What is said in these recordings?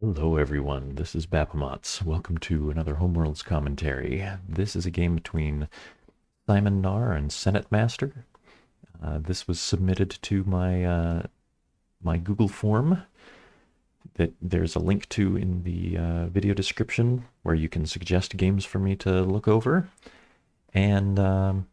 Hello everyone, this is Bapamots. Welcome to another Homeworlds commentary. This is a game between SimonNaar and SenetMaster. This was submitted to my Google form that there's a link to in the video description where you can suggest games for me to look over. And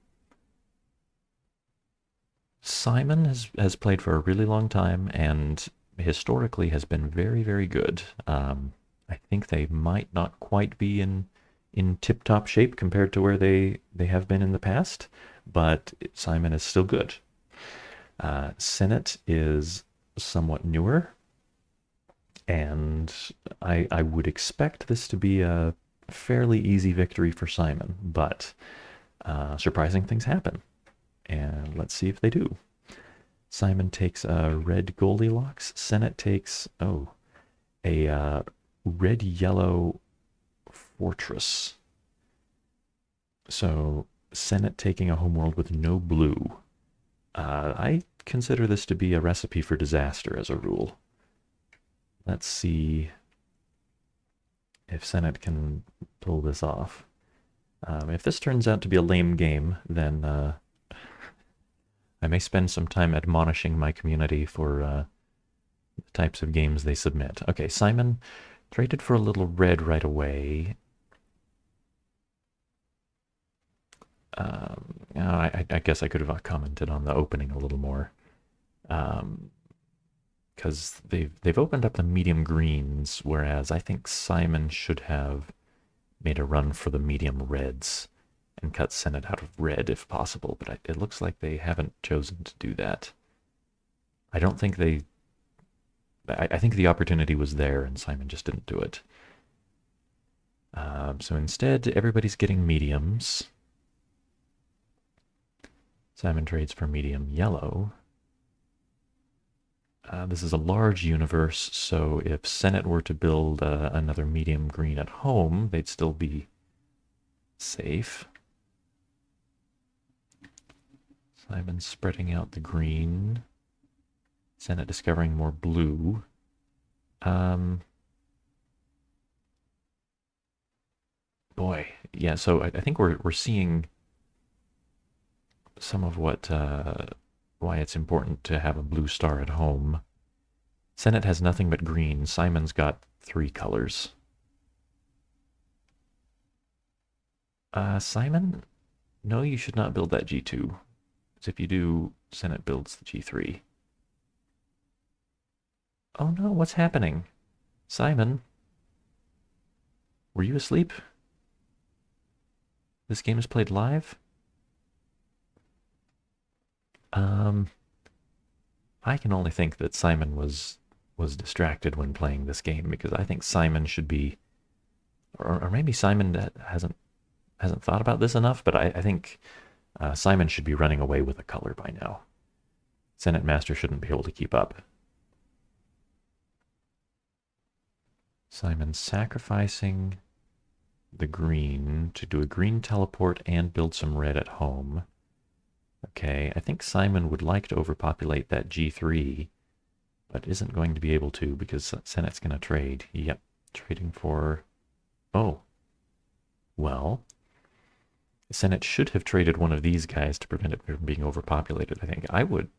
Simon has played for a really long time and historically has been very, very good. I think they might not quite be in tip-top shape compared to where they have been in the past, but Simon is still good. Senet is somewhat newer, and I would expect this to be a fairly easy victory for Simon, but surprising things happen, and let's see if they do. Simon takes a red Goldilocks. Senet takes, a red-yellow fortress. So Senet taking a homeworld with no blue. I consider this to be a recipe for disaster as a rule. Let's see if Senet can pull this off. If this turns out to be a lame game, then I may spend some time admonishing my community for the types of games they submit. Okay, Simon traded for a little red right away. I guess I could have commented on the opening a little more, because they've opened up the medium greens, whereas I think Simon should have made a run for the medium reds and cut Senet out of red if possible, but it looks like they haven't chosen to do that. I don't think they. I think the opportunity was there and Simon just didn't do it. So instead, everybody's getting mediums. Simon trades for medium yellow. This is a large universe, so if Senet were to build another medium green at home, they'd still be safe. Simon's spreading out the green. Senet discovering more blue. Boy, yeah. So I think we're seeing some of what why it's important to have a blue star at home. Senet has nothing but green. Simon's got 3 colors. Simon, no, you should not build that G2. Because if you do, Senet builds the G3. Oh no, what's happening? Simon, were you asleep? This game is played live? I can only think that Simon was distracted when playing this game because I think Simon should be, or maybe Simon hasn't thought about this enough. But I think Simon should be running away with a color by now. SenetMaster shouldn't be able to keep up. Simon sacrificing the green to do a green teleport and build some red at home. Okay, I think Simon would like to overpopulate that G3, but isn't going to be able to because Senet's going to trade. Yep, trading for... Oh. Well, Senet should have traded one of these guys to prevent it from being overpopulated, I think. I would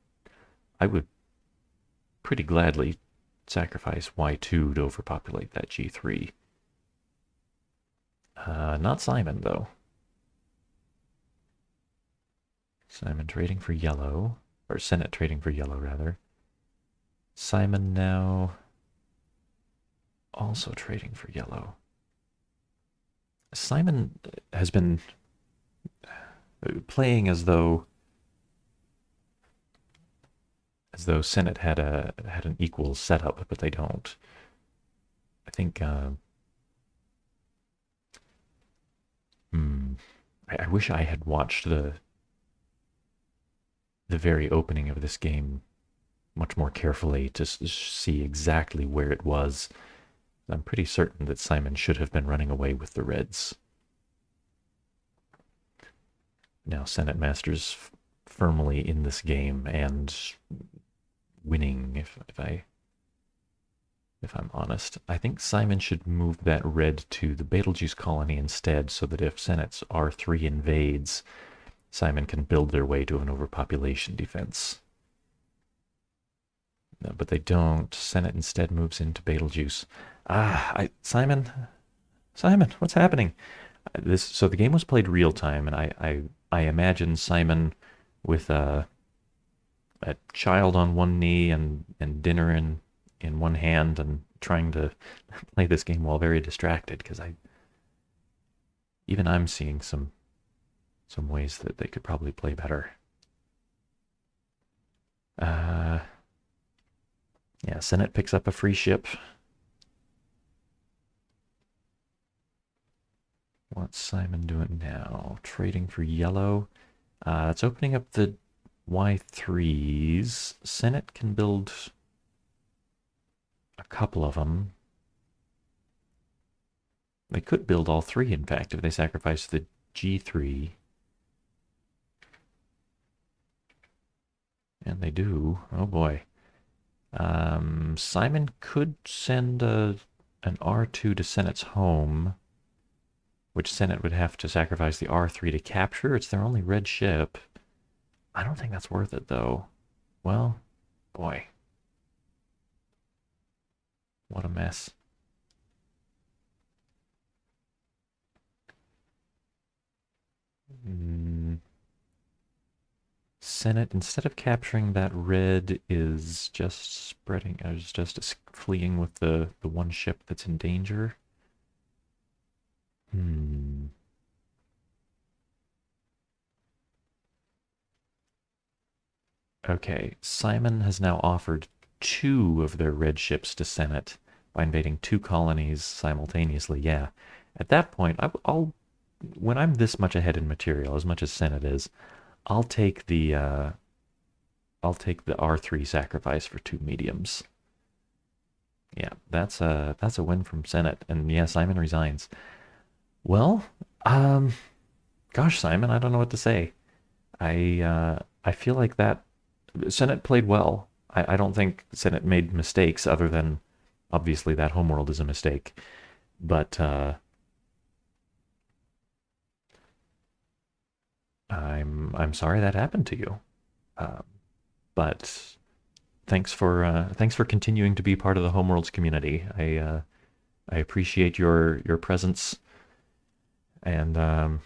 pretty gladly sacrifice Y2 to overpopulate that G3. Not Simon, though. Simon trading for yellow, or Senet trading for yellow, rather. Simon now also trading for yellow. Simon has been playing as though Senet had an equal setup, but they don't. I think I wish I had watched the very opening of this game much more carefully to see exactly where it was. I'm pretty certain that Simon should have been running away with the reds. Now SenetMaster's firmly in this game and winning, if if I'm honest. I think Simon should move that red to the Betelgeuse colony instead, so that if Senet's R3 invades, Simon can build their way to an overpopulation defense. No, but they don't. Senet instead moves into Betelgeuse. Simon, what's happening? So the game was played real time, and I imagine Simon with a child on one knee and dinner in one hand and trying to play this game while very distracted, because I'm seeing some ways that they could probably play better. Yeah, Senet picks up a free ship. What's Simon doing now? Trading for yellow. It's opening up the Y3s. Senet can build a couple of them. They could build all three, in fact, if they sacrifice the G3. And they do. Oh boy. Simon could send an R2 to Senet's home, which Senet would have to sacrifice the R3 to capture. It's their only red ship. I don't think that's worth it, though. Well, boy. What a mess. Senet, instead of capturing that red, is just spreading, just fleeing with the one ship that's in danger. Okay, Simon has now offered 2 of their red ships to Senet by invading 2 colonies simultaneously. Yeah, at that point, I'll when I'm this much ahead in material, as much as Senet is, I'll take the R3 sacrifice for 2 mediums. Yeah, that's a win from Senet, and yeah, Simon resigns. Well, gosh, Simon, I don't know what to say. I feel like that Senet played well. I don't think Senet made mistakes, other than obviously that homeworld is a mistake. But I'm sorry that happened to you. But thanks for continuing to be part of the Homeworlds community. I appreciate your presence, and I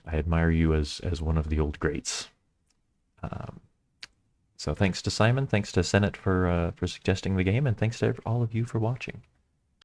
admire you as one of the old greats. So thanks to Simon, thanks to Senet for suggesting the game, and thanks to all of you for watching.